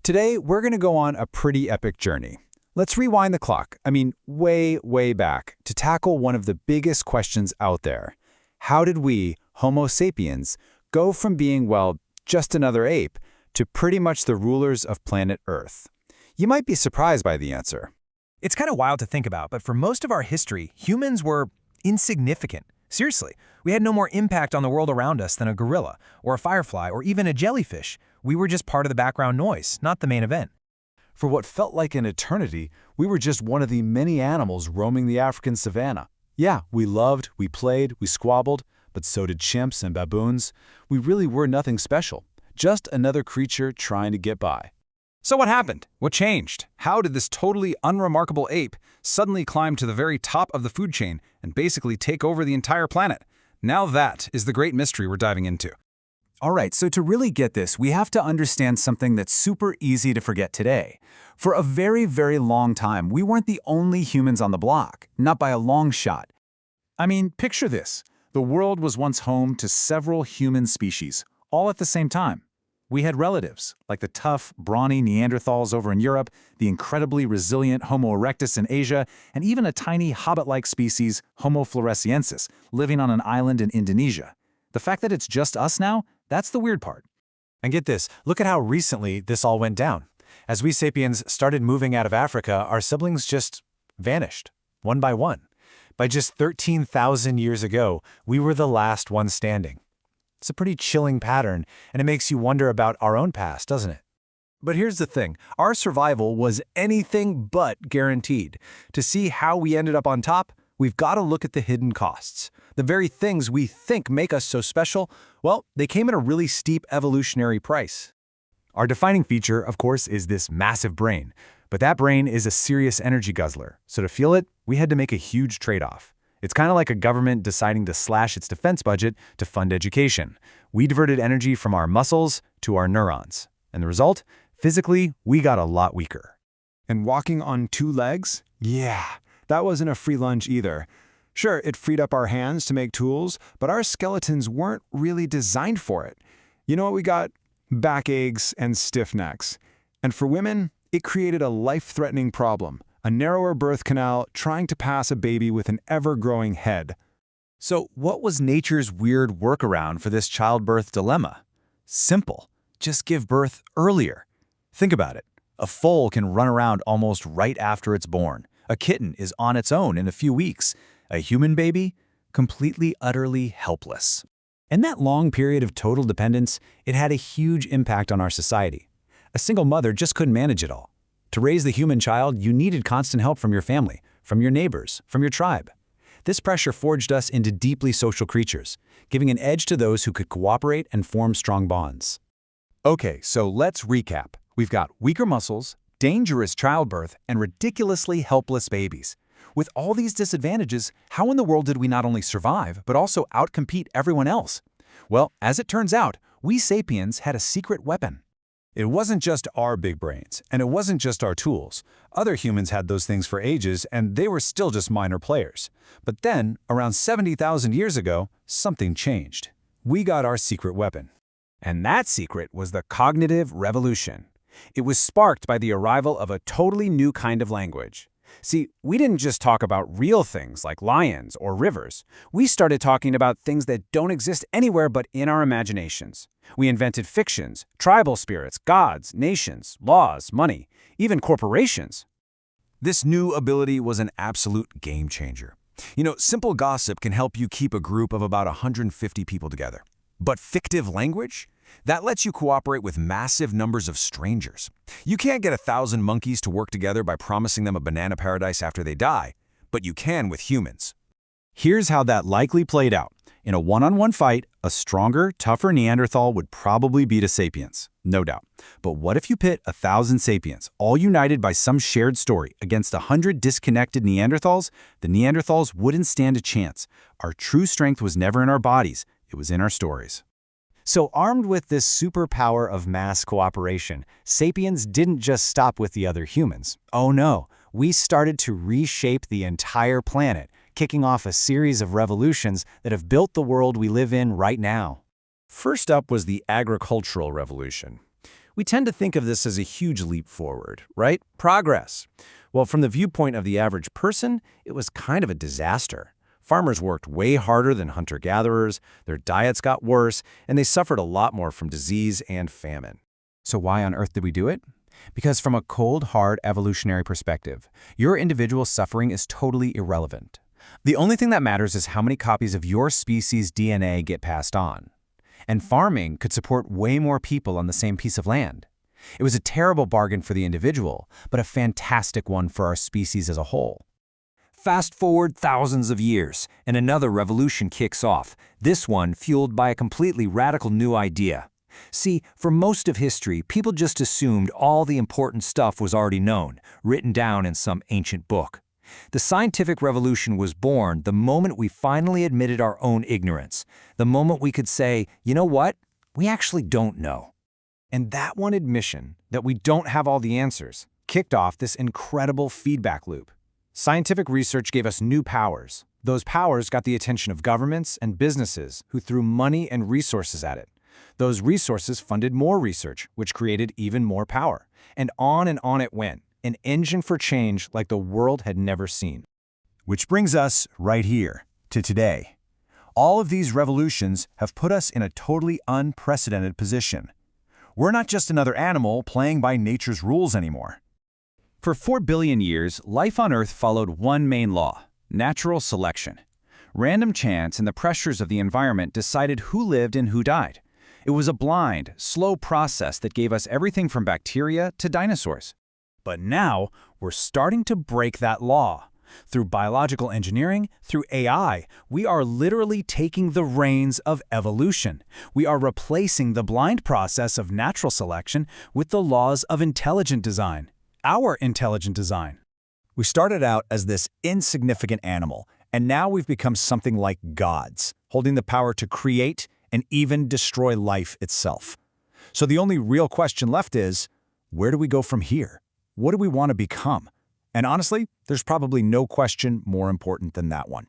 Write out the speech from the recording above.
Today, we're going to go on a pretty epic journey. Let's rewind the clock, way, way back, to tackle one of the biggest questions out there. How did we, Homo sapiens, go from being, well, just another ape, to pretty much the rulers of planet Earth? You might be surprised by the answer. It's kind of wild to think about, but for most of our history, humans were insignificant. Seriously, we had no more impact on the world around us than a gorilla, or a firefly, or even a jellyfish. We were just part of the background noise, not the main event. For what felt like an eternity, we were just one of the many animals roaming the African savanna. Yeah, we loved, we played, we squabbled, but so did chimps and baboons. We really were nothing special, just another creature trying to get by. So what happened? What changed? How did this totally unremarkable ape suddenly climb to the very top of the food chain and basically take over the entire planet? Now that is the great mystery we're diving into. All right, so to really get this, we have to understand something that's super easy to forget today. For a very, very long time, we weren't the only humans on the block, not by a long shot. Picture this. The world was once home to several human species, all at the same time. We had relatives, like the tough, brawny Neanderthals over in Europe, the incredibly resilient Homo erectus in Asia, and even a tiny hobbit-like species, Homo floresiensis, living on an island in Indonesia. The fact that it's just us now, that's the weird part. And get this, look at how recently this all went down. As we sapiens started moving out of Africa, our siblings just vanished, one by one. By just 13,000 years ago, we were the last one standing. It's a pretty chilling pattern, and it makes you wonder about our own past, doesn't it? But here's the thing, our survival was anything but guaranteed. To see how we ended up on top, we've got to look at the hidden costs. The very things we think make us so special, well, they came at a really steep evolutionary price. Our defining feature, of course, is this massive brain. But that brain is a serious energy guzzler, so to fuel it, we had to make a huge trade-off. It's kind of like a government deciding to slash its defense budget to fund education. We diverted energy from our muscles to our neurons. And the result? Physically, we got a lot weaker. And walking on two legs? Yeah, that wasn't a free lunch either. Sure, it freed up our hands to make tools, but our skeletons weren't really designed for it. You know what we got? Backaches and stiff necks. And for women, it created a life-threatening problem. A narrower birth canal trying to pass a baby with an ever-growing head. So what was nature's weird workaround for this childbirth dilemma? Simple. Just give birth earlier. Think about it. A foal can run around almost right after it's born. A kitten is on its own in a few weeks. A human baby? Completely, utterly helpless. In that long period of total dependence, it had a huge impact on our society. A single mother just couldn't manage it all. To raise the human child, you needed constant help from your family, from your neighbors, from your tribe. This pressure forged us into deeply social creatures, giving an edge to those who could cooperate and form strong bonds. Okay, so let's recap. We've got weaker muscles, dangerous childbirth, and ridiculously helpless babies. With all these disadvantages, how in the world did we not only survive, but also outcompete everyone else? Well, as it turns out, we sapiens had a secret weapon. It wasn't just our big brains, and it wasn't just our tools. Other humans had those things for ages, and they were still just minor players. But then, around 70,000 years ago, something changed. We got our secret weapon. And that secret was the cognitive revolution. It was sparked by the arrival of a totally new kind of language. See, we didn't just talk about real things like lions or rivers. We started talking about things that don't exist anywhere but in our imaginations. We invented fictions, tribal spirits, gods, nations, laws, money, even corporations. This new ability was an absolute game changer. Simple gossip can help you keep a group of about 150 people together. But fictive language? That lets you cooperate with massive numbers of strangers. You can't get 1,000 monkeys to work together by promising them a banana paradise after they die, but you can with humans. Here's how that likely played out. In a one-on-one fight, a stronger, tougher Neanderthal would probably beat a sapiens, no doubt. But what if you pit 1,000 sapiens, all united by some shared story, against 100 disconnected Neanderthals? The Neanderthals wouldn't stand a chance. Our true strength was never in our bodies, it was in our stories. So armed with this superpower of mass cooperation, sapiens didn't just stop with the other humans. Oh no, we started to reshape the entire planet, kicking off a series of revolutions that have built the world we live in right now. First up was the agricultural revolution. We tend to think of this as a huge leap forward, right? Progress. Well, from the viewpoint of the average person, it was kind of a disaster. Farmers worked way harder than hunter-gatherers, their diets got worse, and they suffered a lot more from disease and famine. So why on earth did we do it? Because from a cold, hard evolutionary perspective, your individual suffering is totally irrelevant. The only thing that matters is how many copies of your species' DNA get passed on. And farming could support way more people on the same piece of land. It was a terrible bargain for the individual, but a fantastic one for our species as a whole. Fast forward thousands of years, and another revolution kicks off, this one fueled by a completely radical new idea. See, for most of history, people just assumed all the important stuff was already known, written down in some ancient book. The scientific revolution was born the moment we finally admitted our own ignorance, the moment we could say, you know what, we actually don't know. And that one admission, that we don't have all the answers, kicked off this incredible feedback loop. Scientific research gave us new powers. Those powers got the attention of governments and businesses who threw money and resources at it. Those resources funded more research, which created even more power. And on it went, an engine for change like the world had never seen. Which brings us right here, to today. All of these revolutions have put us in a totally unprecedented position. We're not just another animal playing by nature's rules anymore. For 4 billion years, life on Earth followed one main law: natural selection. Random chance and the pressures of the environment decided who lived and who died. It was a blind, slow process that gave us everything from bacteria to dinosaurs. But now, we're starting to break that law. Through biological engineering, through AI, we are literally taking the reins of evolution. We are replacing the blind process of natural selection with the laws of intelligent design. Our intelligent design. We started out as this insignificant animal, and now we've become something like gods, holding the power to create and even destroy life itself. So the only real question left is, where do we go from here? What do we want to become? And honestly, there's probably no question more important than that one.